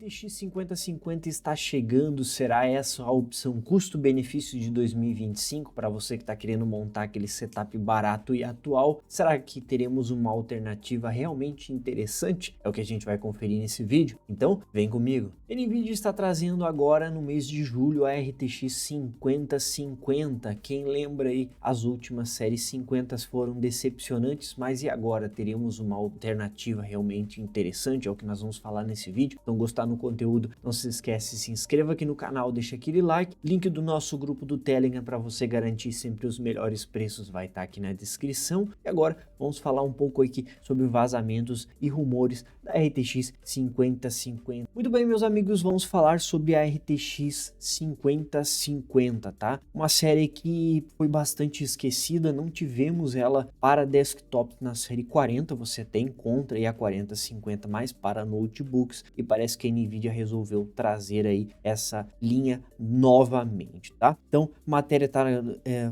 RTX 5050 está chegando, será essa a opção custo-benefício de 2025 para você que está querendo montar aquele setup barato e atual? Será que teremos uma alternativa realmente interessante? É o que a gente vai conferir nesse vídeo, então vem comigo. A NVIDIA está trazendo agora no mês de julho a RTX 5050, quem lembra aí, as últimas séries 50 foram decepcionantes, mas e agora teremos uma alternativa realmente interessante? É o que nós vamos falar nesse vídeo. Então, gostar do conteúdo, não se esquece, se inscreva aqui no canal, deixa aquele like, link do nosso grupo do Telegram para você garantir sempre os melhores preços vai estar aqui na descrição. E agora vamos falar um pouco aqui sobre vazamentos e rumores da RTX 5050. Muito bem, meus amigos, vamos falar sobre a RTX 5050, tá? Uma série que foi bastante esquecida, não tivemos ela para desktop na série 40, você até encontra aí a 4050, mas para notebooks, e parece que a NVIDIA resolveu trazer aí essa linha novamente, tá? Então, matéria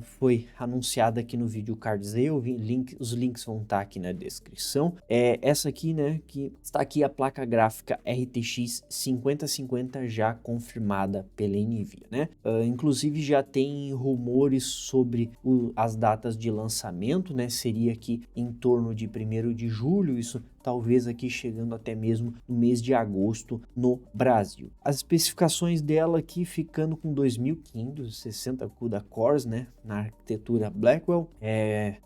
foi anunciada aqui no vídeo cards aí, os links vão estar aqui na descrição. Essa aqui, né, que está aqui a placa gráfica RTX 5050 já confirmada pela NVIDIA, né? Inclusive já tem rumores sobre as datas de lançamento, né? Seria aqui em torno de 1º de julho, isso talvez aqui chegando até mesmo no mês de agosto no Brasil. As especificações dela aqui ficando com 2560 CUDA cores, né, na arquitetura Blackwell,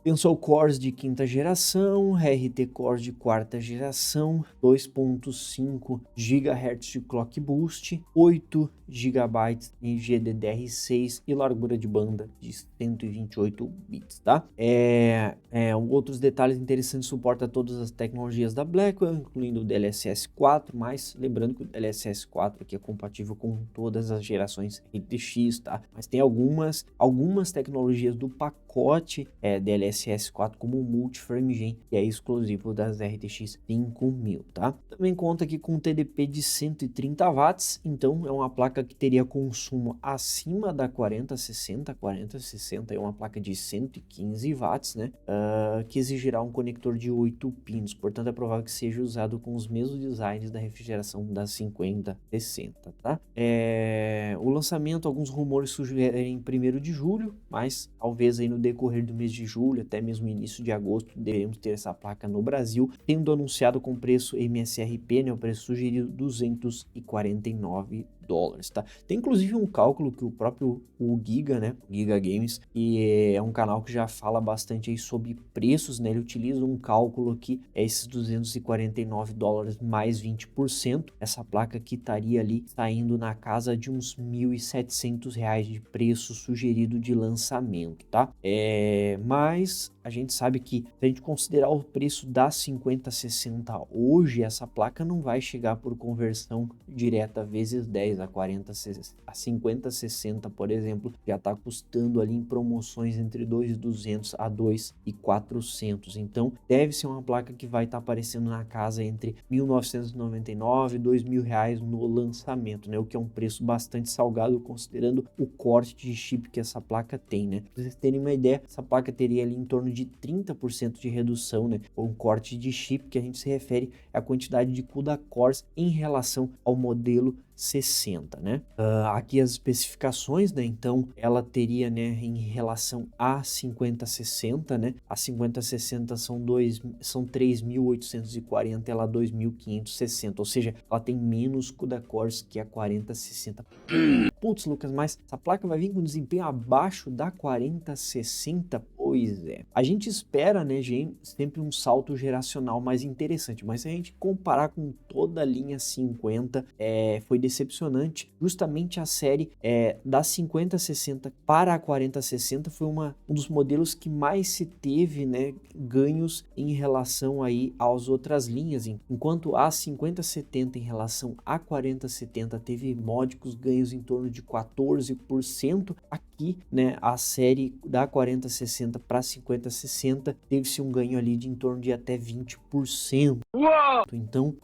Tensor Cores de 5ª geração, RT Cores de 4ª geração, 2.5 GHz de Clock Boost, 8 GB em GDDR6 e largura de banda de 128 bits, tá? Outros detalhes interessantes, suporta todas as tecnologias da Blackwell, incluindo o DLSS 4, mas lembrando que o DLSS 4 aqui é compatível com todas as gerações RTX, tá? Mas tem algumas tecnologias do pacote DLSS 4, como o Multi-Frame Gen, que é exclusivo das RTX 5000, tá? Também conta aqui com um TDP de 130 watts, então é uma placa que teria consumo acima da 4060. 4060 é uma placa de 115 watts, né? Que exigirá um conector de 8 pinos, portanto é provável que seja usado com os mesmos designs da refrigeração da 5060, tá? O lançamento, alguns rumores sugerem 1º de julho, mas talvez aí no decorrer do mês de julho, até mesmo início de agosto, devemos ter essa placa no Brasil, tendo anunciado com preço MSRP, né, o preço sugerido $249, tá? Tem inclusive um cálculo que o próprio Giga, né, Giga Games, e é um canal que já fala bastante aí sobre preços, né? Ele utiliza um cálculo aqui, esses $249 mais 20%, essa placa que estaria ali saindo na casa de uns R$1.700 de preço sugerido de lançamento, tá? Mas a gente sabe que se a gente considerar o preço da 5060 hoje, essa placa não vai chegar por conversão direta vezes 10 a 5060, por exemplo, já está custando ali em promoções entre 2.200 a 2.400. Então deve ser uma placa que vai estar aparecendo na casa entre 1.999 e R$2.000 no lançamento, né? O que é um preço bastante salgado considerando o corte de chip que essa placa tem, né? Pra vocês terem uma ideia, essa placa teria ali em torno de 30% de redução, né? Ou um corte de chip, que a gente se refere à quantidade de CUDA cores em relação ao modelo 60, né? Aqui as especificações, né? Então ela teria, né, em relação a 5060, né? A 5060 são 3.840, ela 2.560, ou seja, ela tem menos CUDA cores que a 4060. Putz, Lucas, mas essa placa vai vir com desempenho abaixo da 4060? Pois é. A gente espera, né, sempre um salto geracional mais interessante, mas se a gente comparar com toda a linha 50, foi decepcionante. Justamente a série da 5060 para a 4060 foi um dos modelos que mais se teve, né, ganhos em relação aí às outras linhas, enquanto a 5070 em relação à 4070 teve módicos ganhos em torno de 14%, aqui, né, a série da 4060 para 5060 teve-se um ganho ali de em torno de até 20%. Então,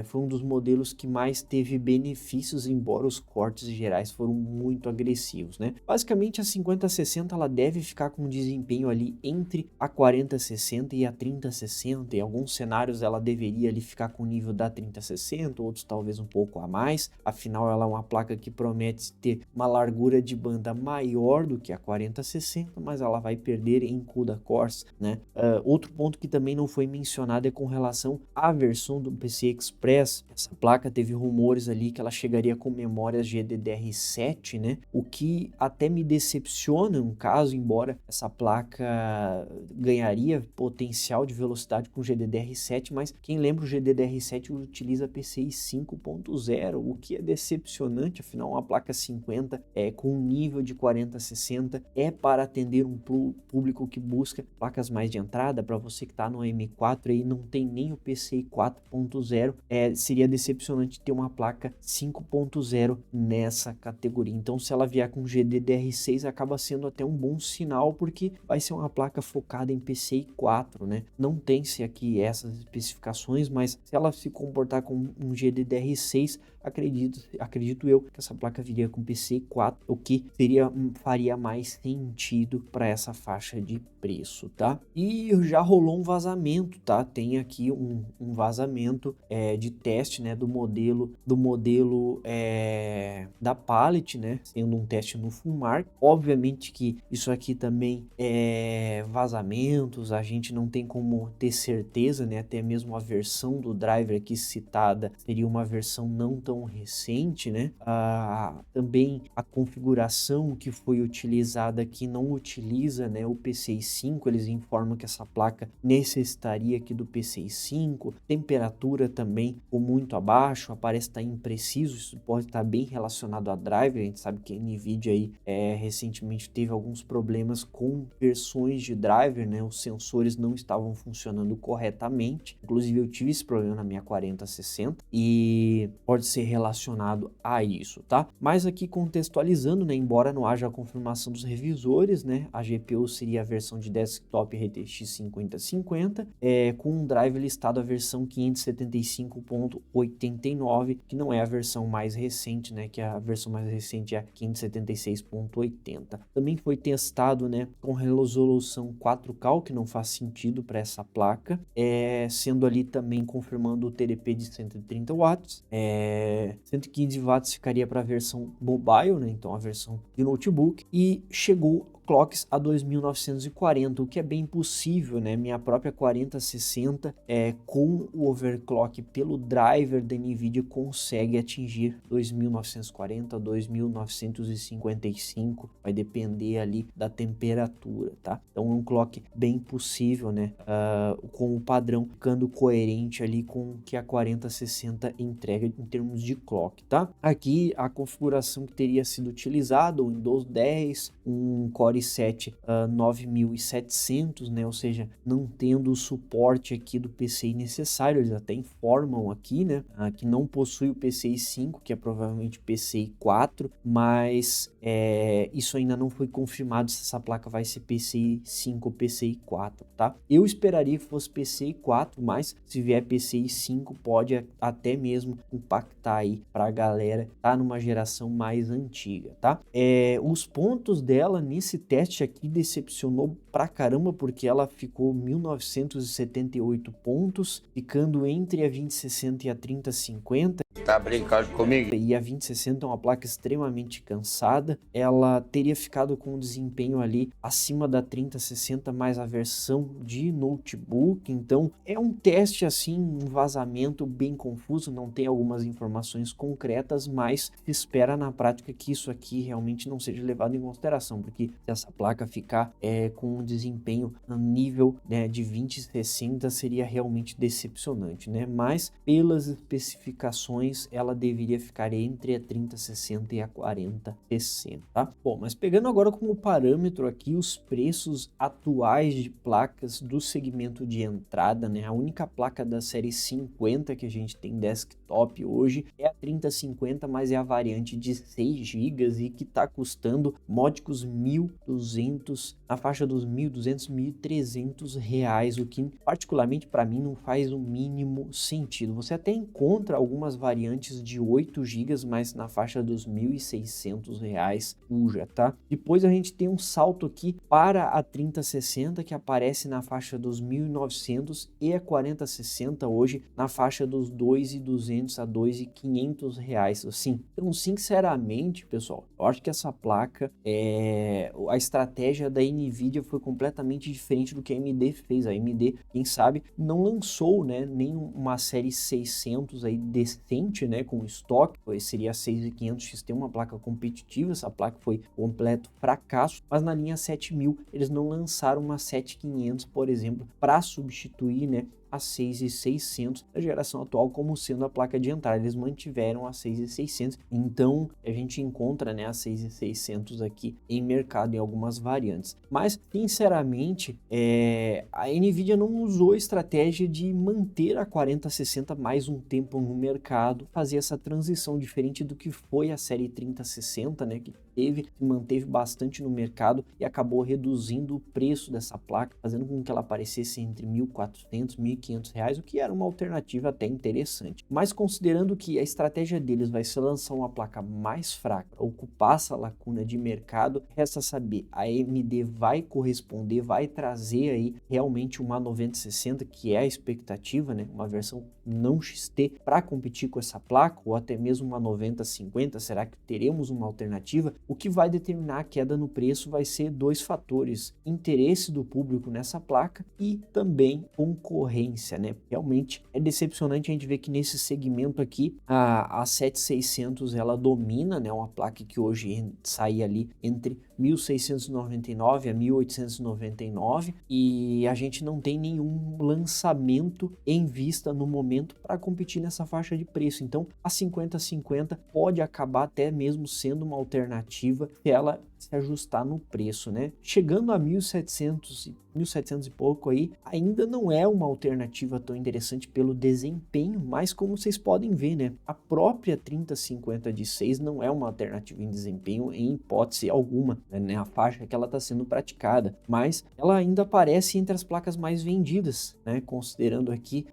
foi um dos modelos que mais teve benefícios, embora os cortes gerais foram muito agressivos, né? Basicamente, a 5060 ela deve ficar com um desempenho ali entre a 4060 e a 3060. Em alguns cenários ela deveria ali ficar com o nível da 3060, outros talvez um pouco a mais. Afinal, ela é uma placa que promete ter uma largura de banda maior do que a 4060, mas ela vai perder em CUDA cores, né? Outro ponto que também não foi mencionado é com relação à versão do PCI Express. Essa placa teve rumores ali que ela chegaria com memórias GDDR7, né? O que até me decepciona um caso, embora essa placa ganharia potencial de velocidade com GDDR7, mas quem lembra, o GDDR7 utiliza PCI 5.0, o que é decepcionante. Afinal, uma placa 50 com um nível de 4060 é para atender um público que busca placas mais de entrada. Para você que está no M4 e não tem nem o PCI 4.0, seria decepcionante ter uma placa 5.0 nessa categoria. Então, se ela vier com GDDR6, acaba sendo até um bom sinal, porque vai ser uma placa focada em PCI 4, né? Não tem-se aqui essas especificações, mas se ela se comportar com um GDDR6, acredito eu que essa placa viria com PCI 4, o que faria mais sentido para essa faixa de preço, tá? E já rolou um vazamento, tá? Tem aqui um vazamento de teste, né, do modelo da Pallet, né, sendo um teste no Fulmark. Obviamente que isso aqui também é vazamentos, a gente não tem como ter certeza, né? Até mesmo a versão do driver aqui citada seria uma versão não tão recente, né? Também a configuração que foi utilizada aqui não utiliza, né, o PCI 5, eles informam que essa placa necessitaria aqui do PCI 5, temperatura também ficou muito abaixo, aparece estar impreciso, isso pode estar bem relacionado a driver. A gente sabe que a NVIDIA aí recentemente teve alguns problemas com versões de driver, né, os sensores não estavam funcionando corretamente, inclusive eu tive esse problema na minha 4060 e pode ser relacionado a isso, tá? Mas aqui contextualizando, né, embora não haja a confirmação dos revisores, né, a GPU seria a versão de desktop RTX 5050, com um driver listado a versão 575.89, que não é a versão mais recente, né, que a versão mais recente é 576.80. Também foi testado, né, com resolução 4K, o que não faz sentido para essa placa, sendo ali também confirmando o TDP de 130 watts, 115 watts ficaria para a versão mobile, né, então a versão de notebook, e chegou clocks a 2940, o que é bem possível, né? Minha própria 4060 com o overclock pelo driver da NVIDIA consegue atingir 2940, 2955, vai depender ali da temperatura, tá? Então é um clock bem possível, né? Com o padrão ficando coerente ali com o que a 4060 entrega em termos de clock, tá? Aqui a configuração que teria sido utilizada, o Windows 10, um Core i7 9700, né? Ou seja, não tendo o suporte aqui do PCI necessário. Eles até informam aqui, né, que não possui o PCI 5, que é provavelmente PCI 4, mas isso ainda não foi confirmado se essa placa vai ser PCI 5 ou PCI 4, tá? Eu esperaria que fosse PCI 4, mas se vier PCI 5 pode até mesmo impactar aí para a galera tá numa geração mais antiga, tá? Os pontos dela nesse teste aqui decepcionou pra caramba, porque ela ficou 1978 pontos, ficando entre a 2060 e a 3050. Tá brincando comigo? E a 2060 é uma placa extremamente cansada. Ela teria ficado com um desempenho ali acima da 3060, mais a versão de notebook. Então é um teste assim, um vazamento bem confuso, não tem algumas informações concretas, mas se espera na prática que isso aqui realmente não seja levado em consideração, porque se essa placa ficar com um desempenho a nível, né, de 2060 seria realmente decepcionante, né? Mas pelas especificações opções, ela deveria ficar entre a 3060 e a 4060, tá? Bom, mas pegando agora como parâmetro aqui os preços atuais de placas do segmento de entrada, né? A única placa da série 50 que a gente tem desktop hoje é a 3050, mas é a variante de 6 GB e que está custando módicos 1.200, na faixa dos 1.200, 1.300 reais, o que particularmente para mim não faz o mínimo sentido. Você até encontra algumas variantes de 8 GB, mas na faixa dos 1.600 reais cuja, tá? Depois a gente tem um salto aqui para a 3060 que aparece na faixa dos 1.900 e a 4060 hoje na faixa dos 2.200 a 2.500 reais, assim. Então, sinceramente, pessoal, eu acho que essa placa, a estratégia da NVIDIA foi completamente diferente do que a AMD fez. A AMD, quem sabe, não lançou, né, nem uma série 600 aí decente, né, com estoque, seria a 6500 XT, uma placa competitiva. Essa placa foi completo fracasso, mas na linha 7000 eles não lançaram uma 7500, por exemplo, para substituir, né, a 6600 da geração atual como sendo a placa de entrada. Eles mantiveram a 6600, então a gente encontra, né, a 6600 aqui em mercado em algumas variantes. Mas sinceramente, a NVIDIA não usou a estratégia de manter a 4060 mais um tempo no mercado, fazer essa transição diferente do que foi a série 3060, né, que se manteve bastante no mercado e acabou reduzindo o preço dessa placa, fazendo com que ela aparecesse entre 1.400 e 1.500 reais, o que era uma alternativa até interessante. Mas considerando que a estratégia deles vai ser lançar uma placa mais fraca, ocupar essa lacuna de mercado, resta saber, a AMD vai corresponder, vai trazer aí realmente uma 9060, que é a expectativa, né? Uma versão não XT para competir com essa placa, ou até mesmo uma 9050, será que teremos uma alternativa? O que vai determinar a queda no preço vai ser dois fatores: interesse do público nessa placa e também concorrência, né? Realmente é decepcionante a gente ver que nesse segmento aqui a 7600 ela domina, né? Uma placa que hoje sai ali entre 1.699 a 1.899 e a gente não tem nenhum lançamento em vista no momento para competir nessa faixa de preço. Então a 5050 pode acabar até mesmo sendo uma alternativa se ela se ajustar no preço, né? Chegando a 1.700 e pouco aí, ainda não é uma alternativa tão interessante pelo desempenho, mas como vocês podem ver, né? A própria 3050 de 6 não é uma alternativa em desempenho em hipótese alguma, né? A faixa que ela está sendo praticada, mas ela ainda aparece entre as placas mais vendidas, né? Considerando aqui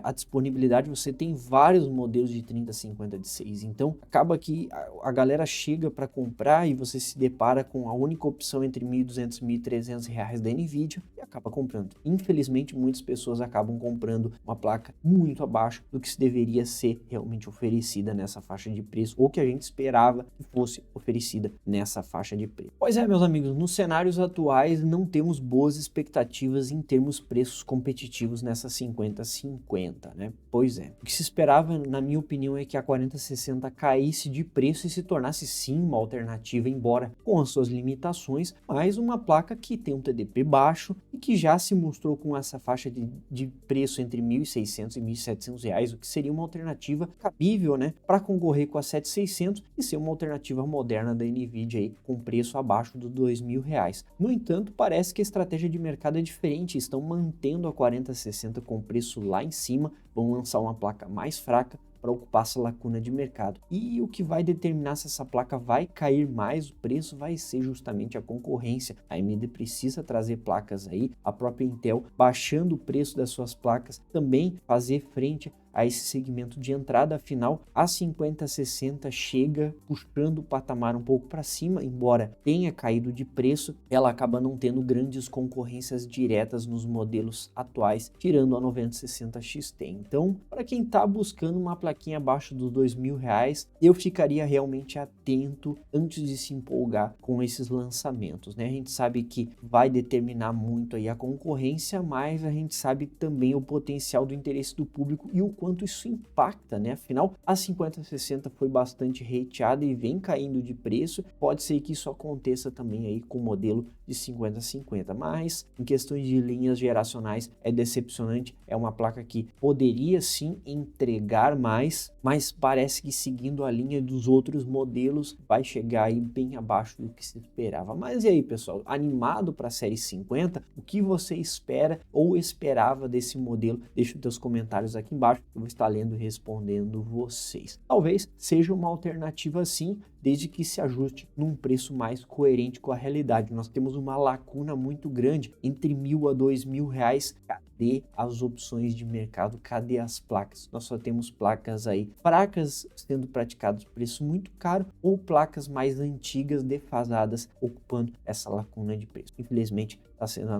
a disponibilidade, você tem vários modelos de 3050 de 6, então acaba que a galera chega para comprar e você se depara com a única opção entre 1.200 e 1.300 reais da NVIDIA e acaba comprando. Infelizmente, muitas pessoas acabam comprando uma placa muito abaixo do que se deveria ser realmente oferecida nessa faixa de preço, ou que a gente esperava que fosse oferecida nessa faixa de preço. Pois é, meus amigos, nos cenários atuais não temos boas expectativas em termos preços competitivos nessa 5050, né? Pois é. O que se esperava, na minha opinião, é que a 4060 caísse de preço e se tornasse sim uma alternativa, embora com as suas limitações, mas uma placa que tem um TDP baixo e que já se mostrou com essa faixa de preço entre 1.600 e 1.700 reais, o que seria uma alternativa cabível, né, para concorrer com a 7600 e ser uma alternativa moderna da NVIDIA aí, com preço abaixo dos 2.000 reais. No entanto, parece que a estratégia de mercado é diferente, estão mantendo a 4060 com preço lá em cima, vão lançar uma placa mais fraca para ocupar essa lacuna de mercado. E o que vai determinar se essa placa vai cair mais o preço vai ser justamente a concorrência. A AMD precisa trazer placas aí, a própria Intel baixando o preço das suas placas, também fazer frente a esse segmento de entrada. Afinal, a 5060 chega puxando o patamar um pouco para cima, embora tenha caído de preço, ela acaba não tendo grandes concorrências diretas nos modelos atuais, tirando a 9060 XT. Então, para quem está buscando uma plaquinha abaixo dos 2.000 reais, eu ficaria realmente atento antes de se empolgar com esses lançamentos, né? A gente sabe que vai determinar muito aí a concorrência, mas a gente sabe também o potencial do interesse do público e o quanto isso impacta, né? Afinal, a 5060 foi bastante hateada e vem caindo de preço. Pode ser que isso aconteça também aí com o modelo de 5050, mas em questões de linhas geracionais é decepcionante. É uma placa que poderia sim entregar mais, mas parece que seguindo a linha dos outros modelos vai chegar aí bem abaixo do que se esperava. Mas e aí, pessoal, animado para a série 50? O que você espera ou esperava desse modelo? Deixa os teus comentários aqui embaixo, eu vou estar lendo e respondendo vocês. Talvez seja uma alternativa sim, desde que se ajuste num preço mais coerente com a realidade. Nós temos uma lacuna muito grande entre R$1.000 a R$2.000. Cadê as opções de mercado? Cadê as placas? Nós só temos placas aí fracas sendo praticadas por preço muito caro ou placas mais antigas defasadas ocupando essa lacuna de preço. Infelizmente, está sendo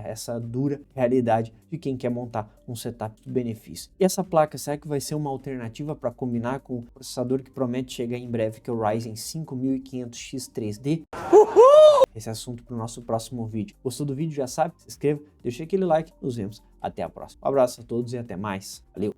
essa dura realidade de quem quer montar um setup de benefício. E essa placa, será que vai ser uma alternativa para combinar com o processador que promete chegar em breve, que é o Ryzen 5500X 3D? Esse assunto para o nosso próximo vídeo. Gostou do vídeo? Já sabe? Se inscreva, deixa aquele like, nos vemos. Até a próxima. Um abraço a todos e até mais. Valeu!